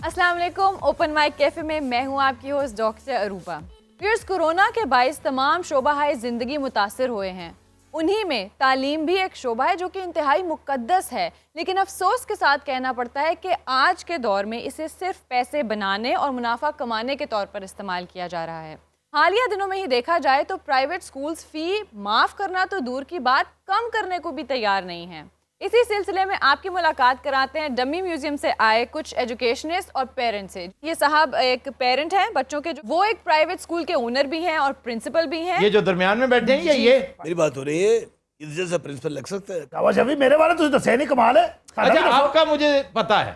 अस्सलाम वालेकुम। Open mic cafe में मैं हूँ आपकी host doctor Aruba. Viewers, corona के बाइस तमाम शोबाहाए ज़िंदगी मुतासर हुए हैं। उन्हीं में तालीम भी एक शोबा है जो कि इंतहाई मुक़द्दस है, लेकिन अफसोस के साथ कहना पड़ता है कि आज के दौर में इसे सिर्फ पैसे बनाने और मुनाफा कमाने के तौर पर इस्तेमाल किया जा रहा है। हालिया दिनों में ही देखा जाए तो प्राइवेट स्कूल्स फ़ी माफ़ करना तो दूर की बात, कम करने को भी तैयार नहीं हैं। इसी सिलसिले में आपकी मुलाकात कराते हैं डमी म्यूजियम से आए कुछ एजुकेशनिस्ट और पेरेंट्स से। ये साहब एक पेरेंट हैं बच्चों के, वो एक प्राइवेट स्कूल के ओनर भी हैं और प्रिंसिपल भी हैं। ये जो दरमियान में बैठे हैं ये मेरी बात हो रही है, इस जैसा प्रिंसिपल लग सकता है। कावा शफी मेरे बारे तुझे दसे नहीं, कमाल है। अच्छा, आपका मुझे पता है,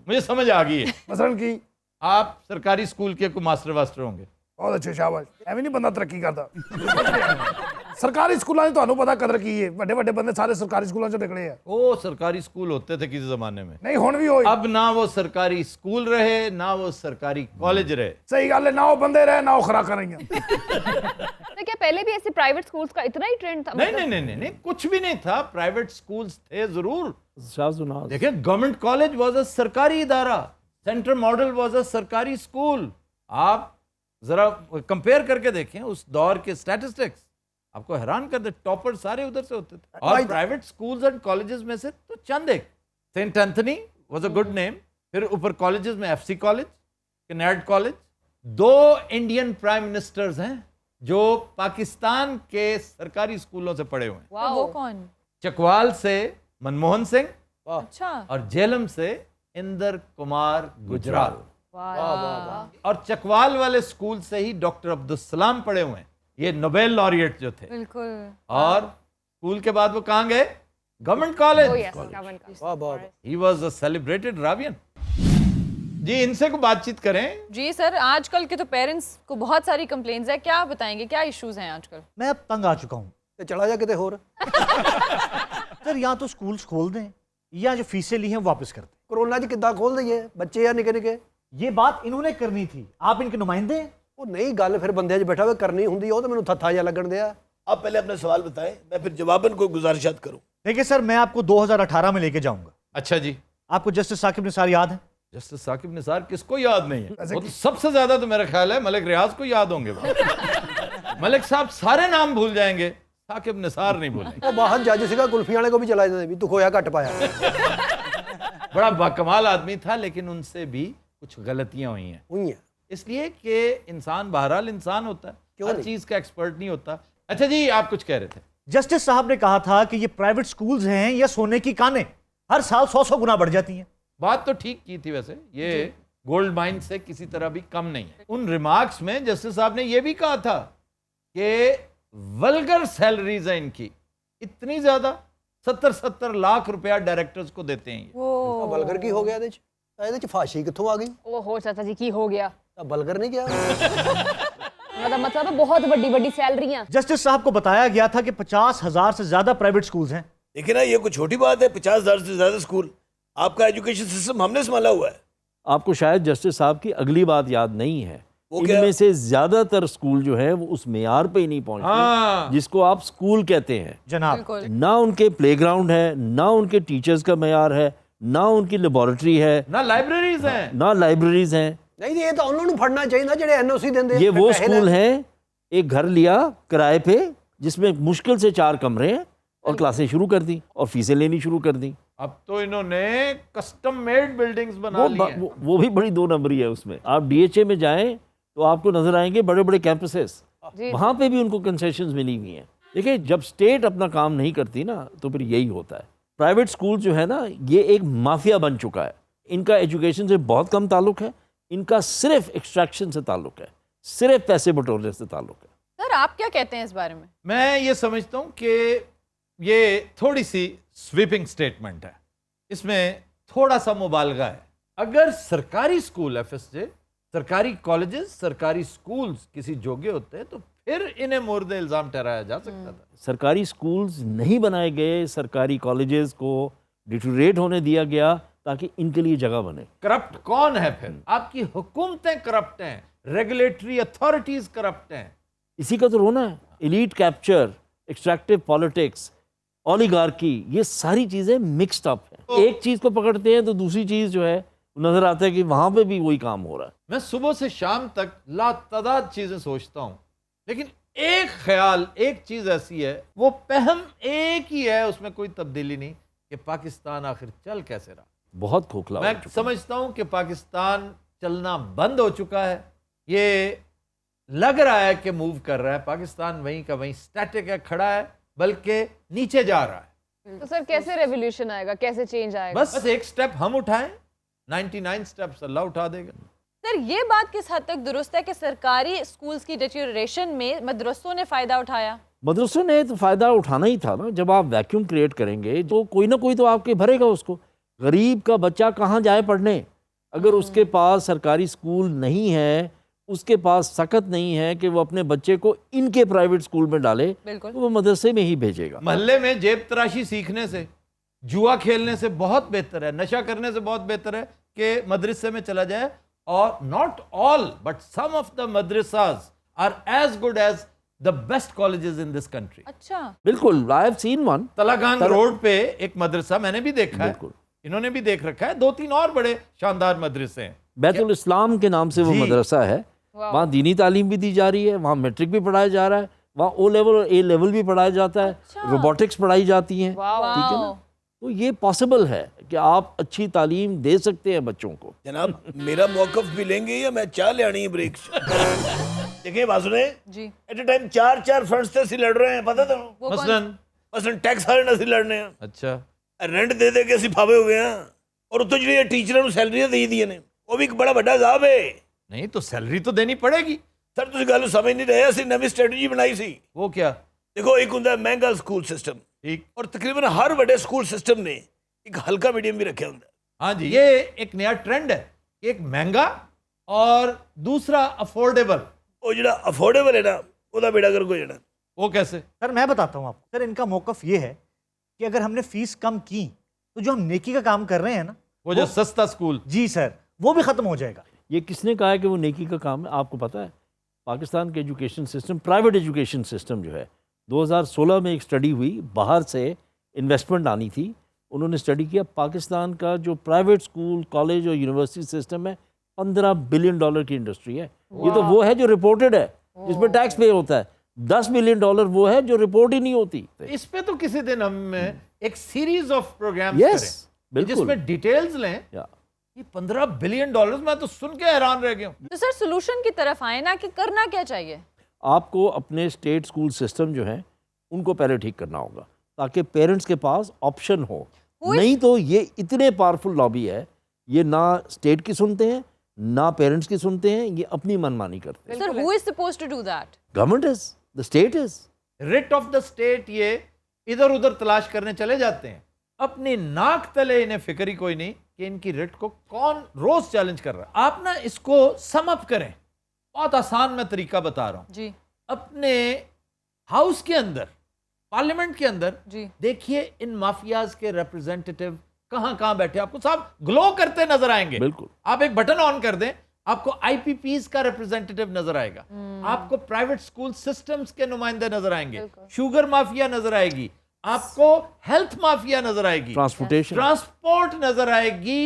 मुझे समझ आ गई है। मसलन की आप सरकारी स्कूल के कोई मास्टर वास्टर होंगे। बहुत अच्छे, शाबाश। ਐਵੇਂ नहीं बंदा तरक्की करता। सरकारी स्कूलों ने ਤੁਹਾਨੂੰ पता कदर की है, ਵੱਡੇ ਵੱਡੇ ਬੰਦੇ ਸਾਰੇ ਸਰਕਾਰੀ ਸਕੂਲਾਂ ਚੋਂ ਨਿਕਲੇ ਆ। वो सरकारी स्कूल होते थे किसी जमाने में, नहीं ਹੁਣ भी ਹੋਈ। अब ना वो सरकारी स्कूल रहे ना वो सरकारी कॉलेज रहे। सही गल है, ना वो बंदे रहे ना वो खुराकां रही। तो क्या पहले भी ऐसे प्राइवेट स्कूल्स का इतना ही ट्रेंड था? नहीं नहीं नहीं नहीं नहीं, कुछ भी नहीं था। प्राइवेट स्कूल्स थे जरूर। देखिए, गवर्नमेंट कॉलेज वाज अ सरकारी इदारा, सेंट्रल मॉडल वाज अ सरकारी स्कूल। आप जरा कंपेयर करके देखें उस दौर के स्टैटिस्टिक्स, आपको हैरान कर दे। टॉपर सारे उधर से होते थे। और प्राइवेट स्कूल्स एंड कॉलेजेस में से तो चंद एक, Saint Anthony was a good name. फिर ऊपर कॉलेजेस में FC College, Kinnaird College. 2 Indian prime ministers हैं जो पाकिस्तान के सरकारी स्कूलों से पढ़े हुए हैं। वो कौन? चकवाल से मनमोहन सिंह अच्छा। और झेलम से इंदर कुमार गुजराल। और चकवाल वाले स्कूल से ही डॉक्टर अब्दुल सलाम पढ़े हुए हैं, ये नोबेल लॉरिएट जो थे। बिल्कुल। और स्कूल के बाद वो कहाँ गए? Government college. He was a celebrated Ravian. जी, इनसे को बातचीत करें। जी सर, आजकल के तो पेरेंट्स को बहुत सारी कंप्लेंट्स है, क्या बताएंगे, क्या इश्यूज हैं आजकल? मैं अब तंग आ चुका हूँ। ਤੇ ਚਲਾ ਜਾ ਕਿਤੇ ਹੋਰ। सर या तो स्कूल्स खोल दें या जो फीसें ली हैं वापस कर दें। ਕਰੋਨਾ 'ਚ ਕਿੱਦਾਂ ਖੋਲ ਦਈਏ? ਬੱਚੇ ਆ ਨਿੱਕੇ ਨਿੱਕੇ। ये बात इन्होंने करनी थी, आप इनके नुमाइंदे हैं। ਉਹ ਨਹੀਂ ਗੱਲ ਫਿਰ ਬੰਦਿਆਂ 'ਚ ਬੈਠਾ ਹੋਵੇ ਕਰਨੀ ਹੁੰਦੀ ਆ, ਉਹ ਤਾਂ ਮੈਨੂੰ ਥੱਥਾ ਜਿਹਾ ਲੱਗਣ ਦਿਆ। आप पहले अपना सवाल बताएं, मैं फिर जवाबन कोई गुजारिशात करूं। देखिए सर, मैं आपको 2018 में लेके जाऊंगा। अच्छा जी। आपको जस्टिस साकिब निसार याद है? जस्टिस साकिब निसार किसको याद नहीं है? वो तो सबसे ज्यादा तो मेरा ख्याल है मलिक रियाज को याद होंगे। मलिक साहब सारे नाम भूल जाएंगे, साकिब निसार नहीं भूलेंगे। ਉਹ ਬਾਹਰ ਜੱਜ ਸੀਗਾ, ਕੁਲਫੀ ਵਾਲੇ ਕੋ भी चला जाता भी तू खोया घट पाया। बड़ा बाकमाल आदमी था, लेकिन उनसे भी कुछ गलतियां हुई हैं। हुई है इसलिए कि इंसान बहरहाल इंसान होता है, हर नहीं? चीज का एक्सपर्ट नहीं होता। अच्छा जी, आप कुछ कह रहे थे। जस्टिस साहब ने कहा था कि ये प्राइवेट स्कूल्स हैं या सोने की कानें, हर साल 100 गुना बढ़ जाती हैं। बात तो ठीक की थी वैसे, ये गोल्ड माइन से किसी तरह भी कम नहीं है। उन रिमार्क्स में जस्टिस साहब ने यह भी कहा था कि वल्गर सैलरीज है इनकी इतनी ज्यादा, 70 लाख रुपया डायरेक्टर्स को देते हैं ये। ਉਹ ਬਲਗਰ ਕੀ ਹੋ ਗਿਆ ਇਹਦੇ 'ਚ? ਤਾਂ ਇਹਦੇ 'ਚ ਫਾਸ਼ੀ ਕਿੱਥੋਂ ਆ ਗਈ? ओहो चाचा जी, की हो गया? ਤਾਂ ਬਲਗਰ ਨਹੀਂ ਗਿਆ। मतलब है बहुत बड़ी बड़ी सैलरियां। जस्टिस साहब को बताया गया था कि 50,000 से ज्यादा प्राइवेट स्कूल्स हैं। देखिए ना, ये कोई छोटी बात है, 50,000 से ज्यादा स्कूल। आपका एजुकेशन सिस्टम हमने संभाला हुआ है। आपको शायद जस्टिस साहब की अगली बात याद नहीं है। वो क्या? इनमें से ज्यादातर स्कूल जो है वो उस मेयार पे ही नहीं पहुंचते हाँ। जिसको आप स्कूल कहते हैं। जनाब, बिल्कुल। ना उनके प्लेग्राउंड है, ना उनके टीचर्स का मेयार है, ना उनकी लेबोरेटरी है, ना लाइब्रेरीज हैं, ना लाइब्रेरीज हैं। नहीं नहीं, ये तो उन्होंने फड़ना चाहिए ਜਿਹੜੇ एनओसी देंदे। ये वो स्कूल है, एक घर लिया किराए पे जिसमें मुश्किल से 4 कमरे हैं और क्लासें शुरू कर दी और फीसें लेनी शुरू कर दी। अब तो इन्होंने कस्टम मेड बिल्डिंग्स बना वो ली हैं। वो भी बड़ी 2 नंबरी है उसमें। आप डीएचए में जाएं तो आपको नजर आएंगे बड़े बड़े कैंपसेस, वहां पे भी उनको कंसेशंस मिली हुई हैं। देखिए, जब स्टेट अपना काम नहीं करती ना तो फिर यही होता है। प्राइवेट स्कूल जो है ना, ये एक माफिया बन चुका है। इनका एजुकेशन से बहुत कम ताल्लुक है, इनका सिर्फ एक्सट्रैक्शन से ताल्लुक है, सिर्फ पैसे बटोरने से ताल्लुक है। सर, आप क्या कहते हैं इस बारे में? मैं ये समझता हूं कि ये थोड़ी सी स्वीपिंग स्टेटमेंट है, इसमें थोड़ा सा मुबालगा है। अगर सरकारी स्कूल एफएसजे, सरकारी कॉलेजेस, सरकारी स्कूल्स किसी जोगे होते हैं तो फिर इन्हें मोर्द इल्जाम ठहराया जा सकता था। सरकारी स्कूल्स नहीं बनाए गए, सरकारी कॉलेजेस को डिटोरेट होने दिया गया ताकि इनके लिए जगह बने। करप्ट कौन है फिर? आपकी हुकूमतें करप्ट हैं, रेगुलेटरी अथॉरिटीज करप्ट हैं। इसी का तो रोना है। Elite capture, extractive politics, oligarchy, ये सारी चीजें मिक्स्ड अप हैं। एक चीज को पकड़ते हैं तो दूसरी चीज जो है नजर आता है कि वहां पे भी वही काम हो रहा है। मैं सुबह से शाम तक लातादाद चीजें सोचता हूं, लेकिन एक ख्याल, एक चीज ऐसी है, वो पहम एक ही है, उसमें कोई तब्दीली नहीं, कि पाकिस्तान आखिर चल कैसे रहा। बहुत खोखला हो मैं चुका है। समझता हूं कि पाकिस्तान चलना बंद हो चुका है। ये लग रहा है कि मूव कर रहा है, पाकिस्तान वहीं का वहीं स्टैटिक है, खड़ा है, बल्कि नीचे जा रहा है। तो सर कैसे रेवोल्यूशन आएगा, कैसे चेंज आएगा? बस एक स्टेप हम उठाएं, 99 स्टेप्स अल्लाह उठा देगा। सर ये बात किस हद तक दुरुस्त है कि सरकारी स्कूल्स की डिटेरियोरेशन में मदरसों ने फ़ायदा उठाया? मदरसों ने तो फ़ायदा उठाना ही था ना। जब आप वैक्यूम क्रिएट करेंगे तो कोई ना कोई तो आपके भरेगा उसको। गरीब का बच्चा कहाँ जाए पढ़ने? अगर उसके पास सरकारी स्कूल नहीं है, उसके पास सकत नहीं है कि वो अपने बच्चे को इनके प्राइवेट स्कूल में डाले, बिल्कुल। तो वो मदरसे में ही भेजेगा। महल्ले में जेब तराशी सीखने से, जुआ खेलने से बहुत बेहतर है, नशा करने से बहुत बेहतर है कि मदरसे में चला जाए। और not all but some of the madrasas are as good as the best colleges in this country. अच्छा, बिल्कुल, I have seen one. Talagang road पे एक मदरसा मैंने भी देखा है, बिल्कुल। इन्होंने भी देख रखा है, 2-3 और बड़े शानदार मदरसे हैं। बैतुल इस्लाम के नाम से वो जी। मदरसा है। वहाँ दीनी तालीम भी दी जा रही है, वहाँ मैट्रिक भी पढ़ाया जा रहा है, वहाँ ओ लेवल और ए लेवल भी पढ़ाया जाता है, रोबोटिक्स पढ़ाई जाती हैं। ठीक है ना? तो ये पॉसिबल है कि आप अच्छी तालीम दे सकते हैं बच्चों को। जनाब मेरा मौकफ भी लेंगे या मैं चाह ले आनी है ब्रेक? देखिए बात सुने जी। एट ए टाइम 4 फ्रंट्स से ਅਸੀਂ लड़ रहे हैं, पता तो वो कौन- मसलन टैक्स वाले ਨਾਲ ਅਸੀਂ ਲੜਨੇ ਆ, अच्छा, ਰੈਂਟ ਦੇ ਦੇ ਕੇ ਅਸੀਂ ਫਾਵੇ ਹੋ ਗਏ ਆ, ਔਰ ਉੱਤੋਂ ਜਿਹੜੀਆਂ ਟੀਚਰਾਂ ਨੂੰ ਸੈਲਰੀਆਂ ਦੇ ਦੀਆਂ ਨੇ ਉਹ ਵੀ ਇੱਕ ਬੜਾ ਵੱਡਾ ਜ਼ਾਬ ਹੈ। नहीं तो सैलरी तो देनी पड़ेगी। ਸਰ ਤੁਸੀਂ ਗੱਲ ਨੂੰ ਸਮਝ ਨਹੀਂ ਰਹੇ, ਅਸੀਂ ਨਵੀਂ ਸਟ੍ਰੈਟਜੀ ਬਣਾਈ ਸੀ। वो क्या? ਦੇਖੋ ਇੱਕ ਹੁੰਦਾ ਮਹਿੰਗਾ ਸਕੂਲ ਸਿਸਟਮ, ठीक, ਔਰ ਤਕਰੀਬਨ ਹਰ ਵੱਡੇ ਸਕੂਲ ਸਿਸਟਮ ਨੇ ਇੱਕ ਹਲਕਾ ਮੀਡੀਅਮ ਵੀ ਰੱਖਿਆ ਹੁੰਦਾ। हाँ जी, ये एक नया ट्रेंड है, एक महंगा और दूसरा अफोर्डेबल। ਉਹ ਜਿਹੜਾ ਅਫੋਰਡੇਬਲ ਹੈ ਨਾ ਉਹਦਾ ਬੇੜਾ ਗਰਕ ਹੋ ਜਾਣਾ। वो कैसे? सर मैं बताता हूँ आपको। सर इनका मौकफ ये है कि अगर हमने फीस कम की तो जो हम नेकी का काम कर रहे हैं ना, वो जो सस्ता स्कूल, जी सर, वो भी खत्म हो जाएगा। ये किसने कहा है कि वो नेकी का काम है? आपको पता है पाकिस्तान के education system, private education system जो है, 2016 में एक स्टडी हुई, बाहर से इन्वेस्टमेंट आनी थी, उन्होंने स्टडी किया पाकिस्तान का जो प्राइवेट स्कूल, कॉलेज और यूनिवर्सिटी सिस्टम है, $15 बिलियन की इंडस्ट्री है। ये तो वो है जो रिपोर्टेड है, जिसमें टैक्स पे होता है। $10 बिलियन वो है जो रिपोर्ट ही नहीं होती। इस पे तो किसी दिन हम एक सीरीज ऑफ प्रोग्राम Yes, करें बिल्कुल। जिसमें डिटेल्स लें। या ये $15 बिलियन, मैं तो सुन के हैरान रह गया हूँ। तो सर सोल्यूशन की तरफ आए ना कि करना क्या चाहिए? आपको अपने स्टेट स्कूल सिस्टम जो है उनको पहले ठीक करना होगा ताकि पेरेंट्स के पास ऑप्शन हो। नहीं तो ये इतने पावरफुल लॉबी है, ये ना स्टेट की सुनते हैं ना पेरेंट्स की सुनते हैं, ये अपनी मनमानी करते हैं। Sir who is supposed to do that? Government is, the state is. Writ of the state ये इधर उधर तलाश करने चले जाते हैं, अपनी नाक तले इन्हें फिक्र ही कोई नहीं कि इनकी रिट को कौन रोज चैलेंज कर रहा है। आप ना इसको सम अप करें, बहुत आसान मैं तरीका बता रहा हूं। जी अपने हाउस के अंदर, पार्लियामेंट के अंदर जी। देखिए इन माफियाज के रिप्रेजेंटेटिव कहां कहां बैठे, आपको साहब ग्लो करते नजर आएंगे। बिल्कुल। आप एक बटन ऑन कर दें, आपको आईपीपीज का रिप्रेजेंटेटिव नजर आएगा, आपको प्राइवेट स्कूल सिस्टम्स के नुमाइंदे नजर आएंगे, शुगर माफिया नजर आएगी, आपको हेल्थ माफिया नजर आएगी, ट्रांसपोर्टेशन, ट्रांसपोर्ट नजर आएगी,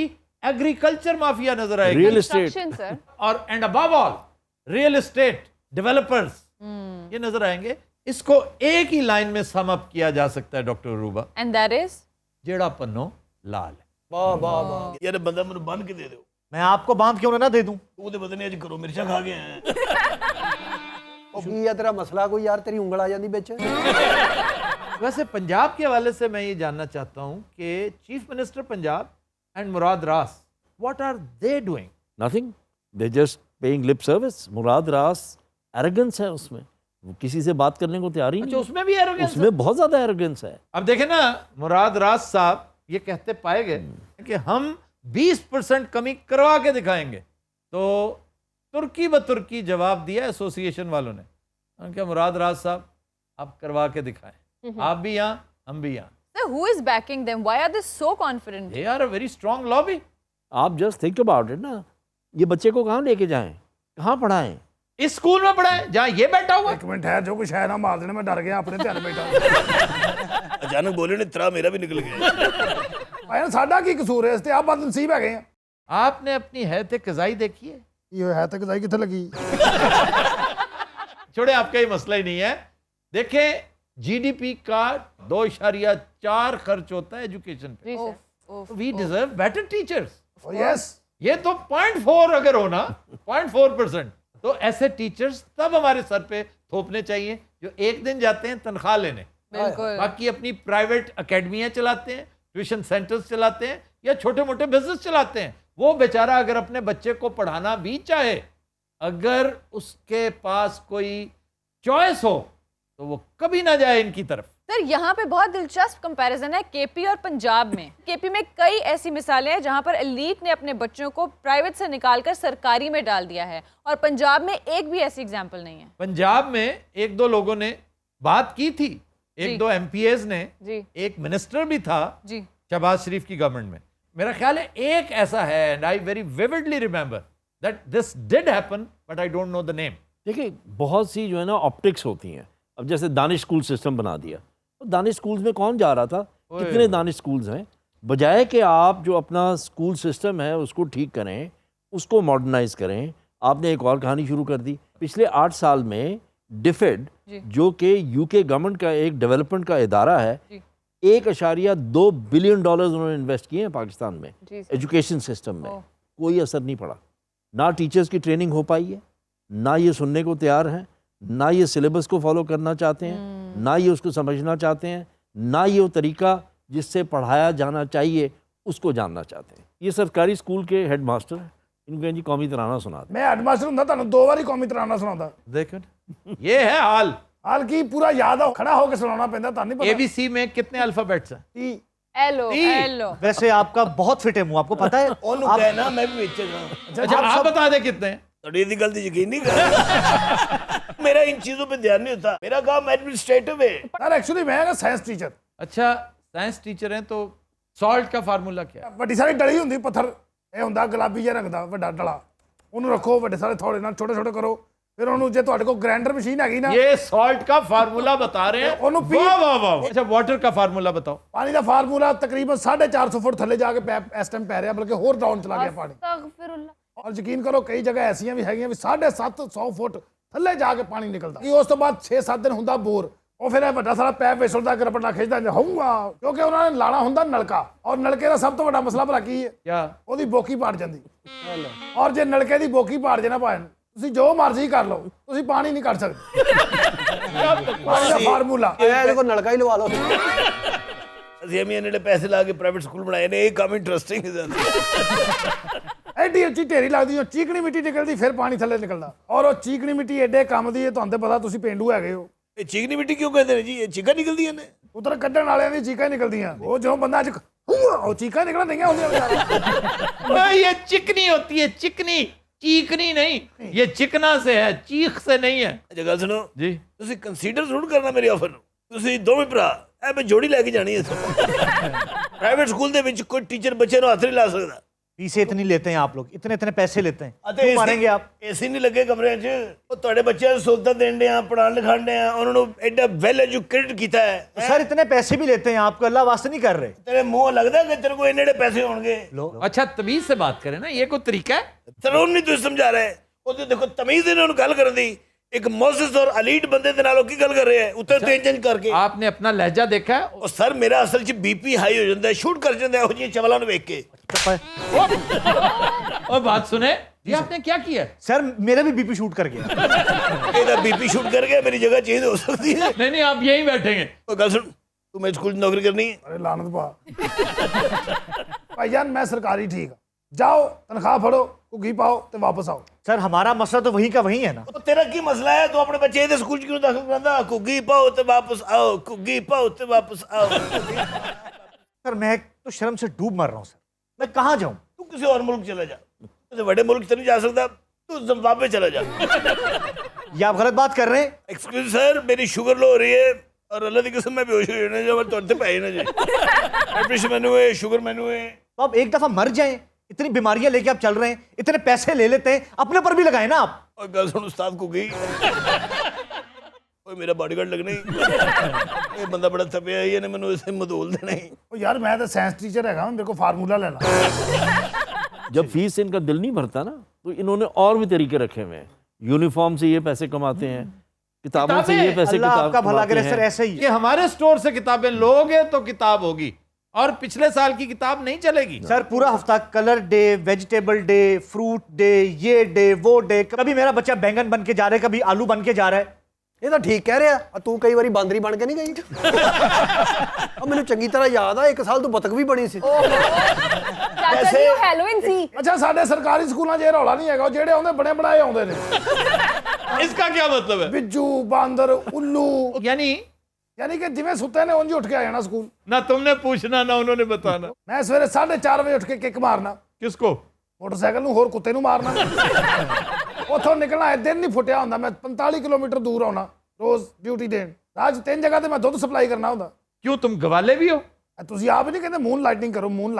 एग्रीकल्चर माफिया नजर आएगी, रियल एस्टेट, Construction, सर। और and above all real estate developers, ये नजर आएंगे। इसको एक ही लाइन में सम अप किया जा सकता है डॉक्टर रूबा, एंड दैट इज जेड़ा पन्नो लाल है। ਵਾਹ ਵਾਹ ਵਾਹ ਯਾਰ ਬੰਦਾ ਮੈਨੂੰ ਬੰਨ ਕੇ ਦੇ ਦਿਓ। मैं आपको बांध क्यों ना दे दूं? ਤੂੰ ਤੇ ਪਤਾ ਨਹੀਂ ਅੱਜ ਕਰੋ ਮਿਰਚਾਂ ਖਾ ਕੇ ਆਇਆ। ਉਹ ਕੀ ਆ ਤੇਰਾ ਮਸਲਾ ਕੋਈ ਯਾਰ, ਤੇਰੀ ਉਂਗਲ ਆ ਜਾਂਦੀ ਵਿੱਚ। वैसे पंजाब के हवाले से मैं ये जानना चाहता हूं कि chief minister Punjab and Murad Raas, what are they doing? Nothing, they just paying lip service. Murad Raas arrogance है उसमें, वो किसी से बात करने को तैयार ही अच्छा, नहीं। उसमें भी एरोगेंस है? उसमें बहुत ज्यादा एरोगेंस है। अब देखें ना, मुराद रास साहब ये कहते पाए गए कि हम 20% कमी करवा के दिखाएंगे, तो तुर्की ब तुर्की जवाब दिया एसोसिएशन वालों ने। उन्होंने कहा मुराद रास साहब आप करवा के दिखाएं, आप भी यहाँ हम भी यहाँ। Sir who is backing them? Why are they so confident? They are a very strong lobby. आप जस्ट थिंक अबाउट इट ना, ये बच्चे को कहाँ लेके जाएं, कहाँ पढ़ाएं? इस स्कूल में पढ़ाए जहाँ ये बैठा हुआ है। एक मिनट है, जो कुछ है ना मार देने, मैं डर गया अपने ध्यान बैठा। ਅਚਾਨਕ ਬੋਲੇ ਨੇ ਤਰਾ ਮੇਰਾ ਵੀ ਨਿਕਲ ਗਿਆ। ਭਾਈ ਸਾਡਾ ਕੀ ਕਸੂਰ ਹੈ ਇਸ ਤੇ? ਆਪ ਬਦਨਸੀਬ ਹੈਗੇ ਆ। آپ نے اپنی حیث قضائی دیکھی ہے؟ یہ ہے تک جائی کتنے لگی چھوڑے آپ کا یہ مسئلہ ہی نہیں ہے. دیکھیں جی ڈی پی کا 2.4 خرچ ہوتا ہے ایجوکیشن پہ. وی ڈیزرو بیٹر ٹیچرز. یس یہ تو 0.4 اگر ہونا 0.4%, تو ایسے ٹیچرز تب ہمارے سر پہ تھوپنے چاہیے جو ایک دن جاتے ہیں تنخواہ لینے, بالکل. باقی اپنی پرائیویٹ اکیڈمیاں چلاتے ہیں, ٹیوشن سینٹرز چلاتے ہیں, یا چھوٹے موٹے بزنس چلاتے ہیں. وہ بیچارہ اگر اپنے بچے کو پڑھانا بھی چاہے, اگر اس کے پاس کوئی چوائس ہو تو وہ کبھی نہ جائے ان کی طرف. سر یہاں پہ بہت دلچسپ کمپیریزن ہے کے پی اور پنجاب میں. کے پی میں کئی ایسی مثالیں ہیں جہاں پر ایلیٹ نے اپنے بچوں کو پرائیویٹ سے نکال کر سرکاری میں ڈال دیا ہے, اور پنجاب میں ایک بھی ایسی اگزامپل نہیں ہے. پنجاب میں ایک دو لوگوں نے بات کی تھی, ایک دو ایم پی ایز نے, ایک منسٹر بھی تھا شہباز شریف کی گورنمنٹ میں. میرا خیال ہے ایک ایسا ہے, and I very vividly remember that this did happen, but I don't know the name. دیکھیں بہت سی جو ہے نا آپٹکس ہوتی ہیں. اب جیسے دانش اسکول سسٹم بنا دیا, دانش اسکولز میں کون جا رہا تھا؟ کتنے دانش اسکولز ہیں. بجائے کہ آپ جو اپنا اسکول سسٹم ہے اس کو ٹھیک کریں, اس کو ماڈرنائز کریں, آپ نے ایک اور کہانی شروع کر دی. پچھلے 8 سال میں ڈیفڈ جو کہ یو کے گورنمنٹ کا ایک ڈیولپمنٹ کا ادارہ ہے, 1.2 بلین ڈالرز انہوں نے انویسٹ کیے ہیں پاکستان میں ایجوکیشن سسٹم میں. کوئی اثر نہیں پڑا. نہ ٹیچرز کی ٹریننگ ہو پائی ہے, نہ یہ سننے کو تیار ہیں, نہ یہ سلیبس کو فالو کرنا چاہتے ہیں, نہ یہ اس کو سمجھنا چاہتے ہیں, نہ یہ وہ طریقہ جس سے پڑھایا جانا چاہیے اس کو جاننا چاہتے ہیں. یہ سرکاری اسکول کے ہیڈ ماسٹر ہیں, ان کو جی قومی ترانہ سنا دیں. میں ہیڈ ماسٹر ہوں تھانوں 2 بار قومی ترانہ سناتا. دیکھیں یہ ہے حال. حال کی پورا یاد ہے, کھڑا ہو کے سنانا پیندا. تھانوں نہیں اے پتا بی سی میں کتنے الفابیٹس ہیں؟ ایلو ایلو. ویسے آپ کا بہت فٹ ہے منہ, آپ کو پتا ہے. ਉਹਨੂੰ ਕਹਿਣਾ ਮੈਂ ਵੀ ਵਿੱਚ ਹਾਂ. اچھا آپ بتا دیں کتنے ہیں. ਤੁਹਾਡੀ ਇਹਦੀ ਗੱਲ ਦੀ ਯਕੀਨ ਨਹੀਂ ਕਰਦਾ. ਮੇਰਾ इन चीजों पे ध्यान नहीं होता. मेरा काम एडमिनिस्ट्रेटिव है. سر ایکچولی میں نا سائنس ٹیچر. اچھا سائنس ٹیچر ہیں تو سالٹ کا فارمولا کیا ہے؟ ਵੱਡੀ ਸਾਰੀ ਡਲੀ ਹੁੰਦੀ ਪੱਥਰ, ਇਹ ਹੁੰਦਾ ਗੁਲਾਬੀ ਜਿਹਾ ਰੰਗ ਦਾ ਵੱਡਾ ਡਲਾ. ਉਹਨੂੰ ਰੱਖੋ ਵੱਡੇ ਸਾਰੇ ਥੋੜੇ ਨਾਲ ਛੋਟੇ ਛੋਟੇ ਕਰੋ. ਫਿਰ ਉਹਨੂੰ ਜੇ ਤੁਹਾਡੇ ਕੋਲ ਗ੍ਰਾਈਂਡਰ ਮਸ਼ੀਨ ਹੈਗੀ ਨਾ, یہ سالٹ کا فارمولا بتا رہے ہیں. ਉਹਨੂੰ ਪੀ واہ واہ واہ. اچھا واٹر کا فارمولا بتاؤ. ਪਾਣੀ ਦਾ ਫਾਰਮੂਲਾ ਤਕਰੀਬਨ 450 ਫੁੱਟ ਥੱਲੇ ਜਾ ਕੇ ਇਸ ਟਾਈਮ ਪੈ ਰਿਹਾ, ਬਲਕਿ ਹੋਰ ਡਾਊਨ ਚਲਾ ਗਿਆ ਪਾਣੀ. ਅਸਤਗਫਿਰullah. ਔਰ ਯਕੀਨ ਕਰੋ ਕਈ ਜਗ੍ਹਾ ਐਸੀਆਂ ਵੀ ਹੈਗੀਆਂ ਵੀ 750 ਫੁੱਟ ਥੱਲੇ ਜਾ ਕੇ ਪਾਣੀ ਨਿਕਲਦਾ. ਕਿ ਉਸ ਤੋਂ ਬਾਅਦ 6-7 ਦਿਨ ਹੁੰਦਾ ਬੋਰ. ਉਹ ਫਿਰ ਇਹ ਵੱਡਾ ਸਾਰਾ ਪੈਪ ਵਿਸਲਦਾ ਕਰਪਟਾ ਖਿੱਚਦਾ ਹੋਊਗਾ, ਕਿਉਂਕਿ ਉਹਨਾਂ ਨੇ ਲਾਣਾ ਹੁੰਦਾ ਨਲਕਾ. ਔਰ ਨਲਕੇ ਦਾ ਸਭ ਤੋਂ ਵੱਡਾ ਮਸਲਾ ਭਲਾ ਕੀ ਹੈ? کیا؟ ਉਹਦੀ ਬੋਕੀ ਪਾੜ ਜਾਂਦੀ. ਔਰ ਜੇ ਨਲਕੇ ਦੀ ਬੋਕੀ ਪਾੜ ਜੇ ਨਾ ਭਾਵੇਂ ਤੁਸੀਂ ਜੋ ਮਰਜ਼ੀ ਕਰ ਲਓ, ਤੁਸੀਂ ਪਾਣੀ ਨਹੀਂ ਕੱਢ ਸਕਦੇ. ਪਾਣੀ ਦਾ ਫਾਰਮੂਲਾ ਇਹਦੇ ਕੋਲ ਨਲਕਾ ਹੀ ਲਵਾ ਲਓ. ਅਸੀਂ ਐਵੇਂ ਜਿਹੜੇ ਪੈਸੇ ਲਾ ਕੇ ਪ੍ਰਾਈਵੇਟ ਸਕੂਲ ਬਣਾਏ ਨੇ, ਇਹ ਕੰਮ ਇੰਟਰਸਟਿੰਗ ਹੈ. ਐਡੀ ਉੱਚੀ ਢੇਰੀ ਲੱਗਦੀ, ਉਹ ਚੀਕਣੀ ਮਿੱਟੀ ਨਿਕਲਦੀ, ਫਿਰ ਪਾਣੀ ਥੱਲੇ ਨਿਕਲਦਾ. ਔਰ ਉਹ ਚੀਕਣੀ ਮਿੱਟੀ ਐਡੇ ਕੰਮ ਦੀ ਹੈ, ਤੁਹਾਨੂੰ ਤਾਂ ਪਤਾ, ਤੁਸੀਂ ਪੇਂਡੂ ਹੈਗੇ ਹੋ. ਇਹ ਚੀਕਨੀ ਮਿੱਟੀ ਕਿਉਂ ਕਹਿੰਦੇ ਨੇ ਜੀ? ਇਹ ਚੀਕਾਂ ਨਿਕਲਦੀਆਂ ਨੇ. ਉਧਰ ਕੱਢਣ ਵਾਲਿਆਂ ਦੀ ਚੀਕਾਂ ਨਿਕਲਦੀਆਂ. ਉਹ ਜਦੋਂ ਬੰਦਾ ਅੱਜ ਉਹ ਚੀਕਾਂ ਨਿਕਲਣ ਨਹੀਂ ਹੁੰਦੀਆਂ. یہ چکنی ہوتی ہے, چکنی, چیکنی نہیں. یہ چکنا سے ہے, چیخ سے نہیں ہے. ਅੱਛਾ ਗੱਲ ਸੁਣੋ جی ਤੁਸੀਂ ਕੰਸੀਡਰ ਜ਼ਰੂਰ ਕਰਨਾ ਮੇਰੇ ਆਫਰ ਨੂੰ. ਤੁਸੀਂ ਦੋਵੇਂ ਭਰਾ ਇਹ ਮੈਂ ਜੋੜੀ ਲੈ ਕੇ ਜਾਣੀ ਹੈ. ਪ੍ਰਾਈਵੇਟ ਸਕੂਲ ਦੇ ਵਿੱਚ ਕੋਈ ਟੀਚਰ ਬੱਚੇ ਨੂੰ ਹੱਥ ਨਹੀਂ ਲਾ ਸਕਦਾ. فیسیں اتنی لیتے ہیں آپ لوگ, اتنے اتنے پیسے لیتے ہیں, کیوں ماریں گے آپ؟ ਏਸੀ ਨਹੀਂ ਲੱਗੇ ਕਮਰਿਆਂ 'ਚ. ਉਹ ਤੁਹਾਡੇ ਬੱਚਿਆਂ ਨੂੰ ਸਹੂਲਤਾਂ ਦੇਣ ਦੇ ਆ, پڑھان ਲਿਖਾਣ ਦੇ ਆ, ਉਹਨਾਂ ਨੂੰ ਐਡਾ ਵੈਲ ਐਜੂਕੇਟਡ ਕੀਤਾ ਹੈ. سر اتنے پیسے بھی لیتے ہیں آپ کو, اللہ واسطے نہیں کر رہے. ਤੇਰੇ ਮੂੰਹ ਲੱਗਦਾ کہ ਤੇਰੇ ਕੋਲ ਇੰਨੇ ਪੈਸੇ ہوਣਗੇ. اچھا تمیز سے بات کریں نا, یہ کوئی طریقہ ہے؟ ਤੈਨੂੰ ਨਹੀਂ ਤੁਸੀਂ ਸਮਝਾ ਰਹੇ. ਉਹਦੇ ਦੇਖੋ ਤਮੀਜ਼ ਇਹਨਾਂ ਨੂੰ ਗੱਲ ਕਰਨ ਦੀ. ਇੱਕ ਮੌਸਸ ਔਰ ਅਲੀਟ ਬੰਦੇ ਦੇ ਨਾਲ ਉਹ ਕੀ ਗੱਲ ਕਰ ਰਹੇ ਹੈ ਉੱਤੇ ਤੇ ਇੰਜ ਕਰਕੇ. آپ نے اپنا لہجہ دیکھا ہے؟ ਉਹ ਸਰ ਮੇਰਾ ਅਸਲ 'ਚ ਬੀਪੀ ਹਾਈ ਹੋ ਜਾਂਦਾ, ਸ਼ੂਟ ਕਰ ਜਾਂਦਾ ਇਹੋ ਜਿਹੀਆਂ ਚਵਲਾਂ ਨੂੰ ਵੇਖ ਕੇ. اور بات سنیں, یہ آپ نے کیا کیا ہے؟ سر میرا بھی بی پی شوٹ کر گیا. ਇਹਦਾ ਬੀਪੀ ਸ਼ੂਟ ਕਰ ਗਿਆ, ਮੇਰੀ ਜਗ੍ਹਾ ਚੇਂਜ ਹੋ ਸਕਦੀ ਹੈ. نہیں نہیں آپ یہیں بیٹھیں گے. ਉਹ ਗੱਲ ਸੁਣ, ਤੂੰ ਮੇਰੇ ਸਕੂਲ 'ਚ ਨੌਕਰੀ ਕਰਨੀ ਹੈ. ਅਰੇ ਲਾਨਤ ਪਾ. ਭਾਈ ਜਾਨ ਮੈਂ ਸਰਕਾਰੀ ਠੀਕ ਆ. ਜਾਓ ਤਨਖਾਹ ਫੜੋ, ਘੁੱਗੀ ਪਾਓ ਤੇ ਵਾਪਸ ਆਓ. سر ہمارا مسئلہ تو وہیں کا وہیں ہے نا. ਉਹ ਤੇਰਾ ਕੀ ਮਸਲਾ ਹੈ? ਤੂੰ ਆਪਣੇ ਬੱਚੇ ਇਹਦੇ ਸਕੂਲ 'ਚ ਕਿਉਂ ਦਾਖਲ ਕਰਾਂਦਾ? ਘੁੱਗੀ ਪਾਓ ਤੇ ਵਾਪਸ ਆਓ, ਘੁੱਗੀ ਪਾਓ ਤੇ ਵਾਪਸ ਆਓ. سر میں تو شرم سے ڈوب مر رہا ہوں. سر میں کہاں جاؤں؟ ਤੂੰ ਕਿਸੇ ਹੋਰ ਮੁਲਕ ਚਲਾ ਜਾ. ਕਿਸੇ ਵੱਡੇ ਮੁਲਕ 'ਚ ਨਹੀਂ ਜਾ ਸਕਦਾ, ਤੂੰ ਜ਼ਿmbabwe ਚਲਾ ਜਾ. یہ آپ غلط بات کر رہے ہیں. ایکسکیوز سر, میری شوگر لو ہو رہی ہے اور اللہ کی قسم میں بے ہوش ہو جانا جب تھوڑے پہ ہی نہ جائے. بلڈ پریشر مینو ہے, شوگر مینو ہے. تو آپ ایک دفعہ مر جائیں. اتنی بیماریاں لے کے آپ چل رہے ہیں, اتنے پیسے لے لیتے ہیں, اپنے پر بھی لگائیں نا آپ. اور گل سن استاد کو گئی, میرا باڈی گارڈ لگنا ہی. یہ بندہ بڑا تپیا ہے, یہ مینوں اسے مدول دینا ہی. ਉਹ ਯਾਰ ਮੈਂ ਤਾਂ ਸਾਇੰਸ ਟੀਚਰ ਹੈਗਾ, ਮੇਰੇ ਕੋਲ ਫਾਰਮੂਲਾ ਲੈ ਲਾ. जब फीस से इनका दिल नहीं भरता ना तो इन्होंने और भी तरीके रखे हुए हैं। यूनिफॉर्म से ये पैसे कमाते हैं, किताबों से ये पैसे अल्लाह आपका भला कमाते करे सर, हैं। ऐसे ही कि हमारे स्टोर से किताबें लोगे तो किताब होगी, और पिछले साल की किताब नहीं चलेगी। सर पूरा हफ्ता colour day, vegetable day, fruit day, ये डे वो डे, कभी मेरा बच्चा बैंगन बन के जा रहा है, कभी आलू बन के जा रहा है। ਇਹ ਤਾਂ ਠੀਕ ਕਹਿ ਰਿਹਾ, ਤੂੰ ਕਈ ਵਾਰੀ ਬਾਂਦਰੀ ਬਣ ਕੇ ਨਹੀਂ ਗਈ? ਉਹ ਮੈਨੂੰ ਚੰਗੀ ਤਰ੍ਹਾਂ ਯਾਦ ਆ, 1 ਸਾਲ ਤੂੰ ਬਤਕ ਵੀ ਬਣੀ ਸੀ। चाचा जी वो हेलोइन सी। ਅੱਛਾ ਸਾਡੇ ਸਰਕਾਰੀ ਸਕੂਲਾਂ 'ਚ ਇਹ ਰੌਲਾ ਨਹੀਂ ਹੈਗਾ, ਉਹ ਜਿਹੜੇ ਆਉਂਦੇ ਬਣੇ ਬਣਾਏ ਆਉਂਦੇ ਨੇ। इसका क्या मतलब है? ਬਿੱਜੂ, ਬਾਂਦਰ, ਉੱਲੂ, यानी ਕਿ ਜਿਵੇਂ ਸੁੱਤੇ ਨੇ ਉਂਝ ਉੱਠ ਕੇ ਆ ਜਾਣਾ ਸਕੂਲ। ना तुमने पूछना ना उन्होंने बताना। ਮੈਂ ਸਵੇਰੇ 4:30 ਵਜੇ ਉੱਠ ਕੇ ਕਿੱਕ ਮਾਰਨਾ किसको? ਮੋਟਰਸਾਈਕਲ ਨੂੰ, ਹੋਰ ਕੁੱਤੇ ਨੂੰ ਮਾਰਨਾ। ਉੱਥੋਂ ਨਿਕਲਣਾ ਇਹ ਦਿਨ ਨਹੀਂ ਫੁੱਟਿਆ ਹੁੰਦਾ, ਮੈਂ 45 ਕਿਲੋਮੀਟਰ ਦੂਰ ਆਉਣਾ ਰੋਜ਼ ਡਿਊਟੀ ਦੇਣ। ਰਾਜ 3 ਜਗ੍ਹਾ ਤੇ ਮੈਂ ਦੁੱਧ ਸਪਲਾਈ ਕਰਨਾ ਹੁੰਦਾ। क्यों, तुम गवाले भी हो? ਤੁਸੀਂ ਆਪ ਨਹੀਂ ਕਹਿੰਦੇ ਮੂਨ ਲਾਈਟਿੰਗ ਕਰੋ? ਮੂਨ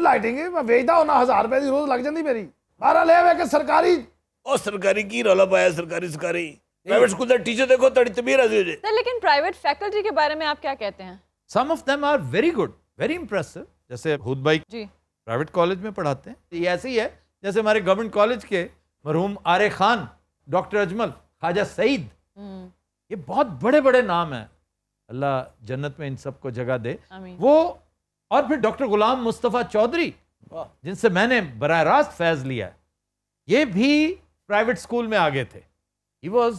ਲਾਈਟਿੰਗ ਮੈਂ ਵੇਚਦਾ ਹੁੰਦਾ, 1000 ਰੁਪਏ ਦੀ ਰੋਜ਼ ਲੱਗ ਜਾਂਦੀ ਮੇਰੀ। ਬਾਹਰ ਲੈ ਵੇ ਕਿ ਸਰਕਾਰੀ ਉਹ ਸਰਕਾਰੀ ਕੀ ਰੌਲਾ ਪਾਇਆ? ਸਰਕਾਰੀ ਪ੍ਰਾਈਵੇਟ ਸਕੂਲ ਦਾ ਟੀਚਰ ਦੇਖੋ ਤੁਹਾਡੀ ਤਬੀਅਤ ਰਾਜ਼ੀ ਹੋ ਜਾਏ। सर लेकिन प्राइवेट फैकल्टी के बारे में आप क्या कहते हैं? Some of them are very good, very impressive. जैसे हुद भाई जी प्राइवेट कॉलेज में पढ़ाते हैं, ये ऐसे ही है जैसे हमारे गवर्नमेंट कॉलेज के मरहूम आरे खान, डॉक्टर अजमल, ख्वाजा सईद, ये बहुत बड़े बड़े नाम हैं। अल्लाह जन्नत में इन सबको जगह दे। आमीन। वो और फिर डॉक्टर गुलाम मुस्तफ़ा चौधरी, जिनसे मैंने बराह रास्त फैज़ लिया है, ये भी प्राइवेट स्कूल में आगे थे। He was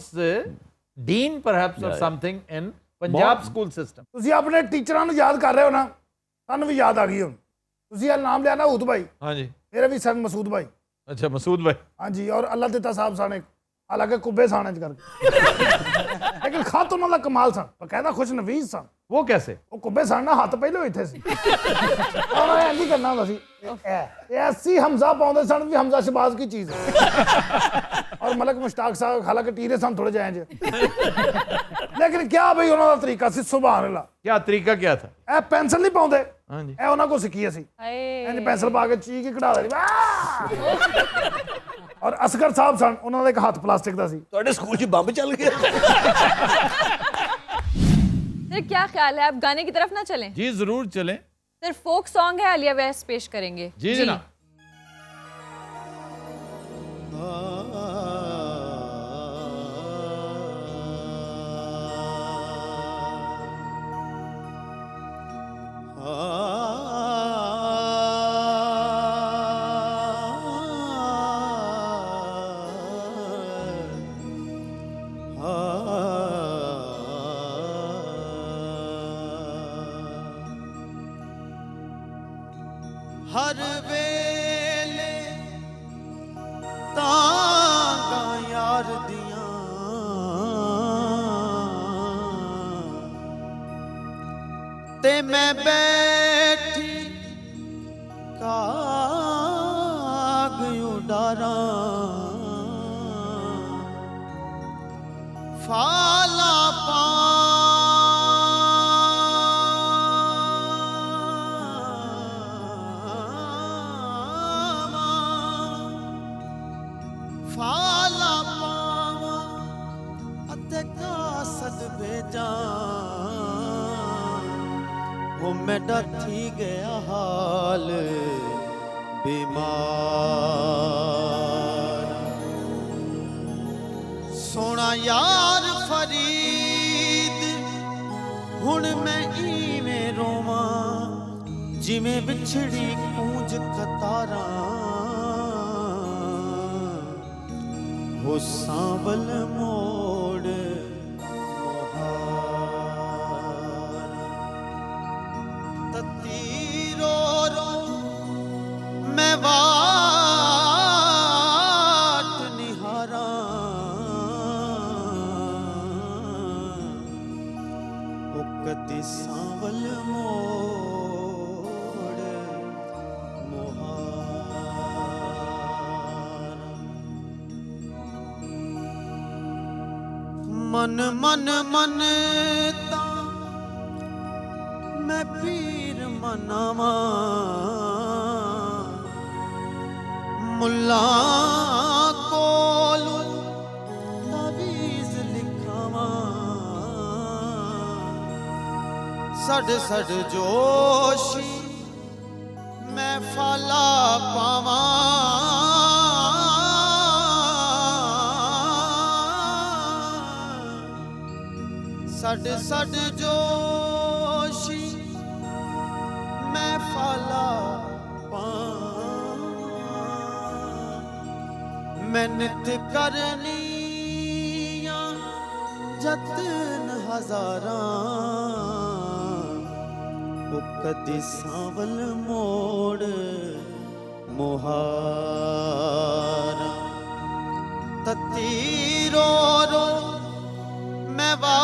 dean perhaps or something in Punjab school system. ਤੁਸੀਂ ਆਪਣੇ ਟੀਚਰਾਂ ਨੂੰ ਯਾਦ ਕਰ ਰਹੇ ਹੋ ਨਾ, ਸਾਨੂੰ ਵੀ ਯਾਦ ਆ ਗਈ ਹੁਣ। ਤੁਸੀਂ ਇਹ ਨਾਮ ਲਿਆ ਨਾ ਹੂਦ ਭਾਈ, हाँ जी, ਮੇਰੇ ਵੀ ਸਨ ਮਸੂਦ ਭਾਈ। अच्छा मसूद भाई। ਹਾਂਜੀ, ਔਰ ਅੱਲਾ ਦਿੱਤਾ ਸਾਹਿਬ ਸਨ ਇੱਕ, ਹਾਲਾਂਕਿ ਕੁੱਬੇ ਸਨ ਇੰਜ ਕਰਕੇ, ਲੇਕਿਨ ਖਤ ਉਹਨਾਂ ਦਾ ਕਮਾਲ ਸਨ, ਬਕਾਇਦਾ ਖੁਸ਼ ਨਵੀਜ਼ ਸਨ। वो कैसे? ਉਹ ਕੁੱਬੇ ਸਨ ਨਾ, ਹੱਥ ਪਹਿਲੋਂ ਇੱਥੇ ਸੀ, ਉਹਨਾਂ ਨੇ ਇੰਜ ਹੀ ਕਰਨਾ ਹੁੰਦਾ ਸੀ, ਇਹ ਐਸੀ ਹਮਜ਼ਾ ਪਾਉਂਦੇ ਸਨ ਵੀ ਹਮਜ਼ਾ ਸ਼ਬਾਜ਼ ਕੀ ਚੀਜ਼ ਹੈ। ਔਰ ਮਲਕ ਮੁਸ਼ਤਾਕ ਸਾਹਿਬ ਹਾਲਾਂਕਿ ਟੀਰੇ ਸਨ ਥੋੜੇ ਜਿਹੇ ਇੰਜ, ਲੇਕਿਨ ਕਿਆ ਬਈ ਉਹਨਾਂ ਦਾ ਤਰੀਕਾ ਸੀ, ਸੁਭਾਨ ਅੱਲਾ। क्या तरीका क्या था? ਇਹ ਪੈਨਸਲ ਨਹੀਂ ਪਾਉਂਦੇ, हाँ जी, ਇਹ ਉਹਨਾਂ ਕੋਲ ਸਿੱਖੀ ਅਸੀਂ। हाय। ਇੰਜ ਪੈਨਸਲ ਪਾ ਕੇ ਚੀਕ ਕੇ ਕਢਾ ਦੇਣੀ, ਵਾਹ। ਔਰ ਅਸਗਰ ਸਾਹਿਬ ਸਨ, ਉਹਨਾਂ ਦਾ ਇੱਕ ਹੱਥ ਪਲਾਸਟਿਕ ਦਾ ਸੀ। ਤੁਹਾਡੇ ਸਕੂਲ 'ਚ ਬੰਬ ਚੱਲ ਗਿਆ? सर क्या ख्याल है, आप गाने की तरफ ना चलें? जी जरूर चलें। सर फोक सॉन्ग है, आलिया वैस पेश करेंगे। जी जनाब। हर वेले तांगा यार दियां ते मैं बैठी काग उडारा फाला फाला पावा अते कासद भेजा वो मैं डठी गया हाल बीमार सोना यार फरीद हुण मैं इवें रोवां जिवें बिछड़ी कूंज कतारा वो सांवल मोड़ ततीरो रो मैं वाट निहारा वो कति सांवल मोड़ मोहार मन मन मन ता मैं पीर मनावा मुल्ला कोलू तावीज़ लिखावा सड सड जोशी ਮੈਂ ਫਾਲਾ ਪਾਵਾਂ ਸੱਡ ਸੱਡ ਜੋਸ਼ੀ ਮੈਂ ਫਾਲਾ ਪਾਵਾਂ ਮਿਹਨਤ ਕਰਨੀਆਂ ਜਤਨ ਹਜ਼ਾਰਾਂ ਉਹ ਕਦੇ ਸਾਵਲ ਮੋੜ ਮੁਹਾਰਾ ਤਤੀ ਰੋ ਰੋ ਮੈਂ ਵਾ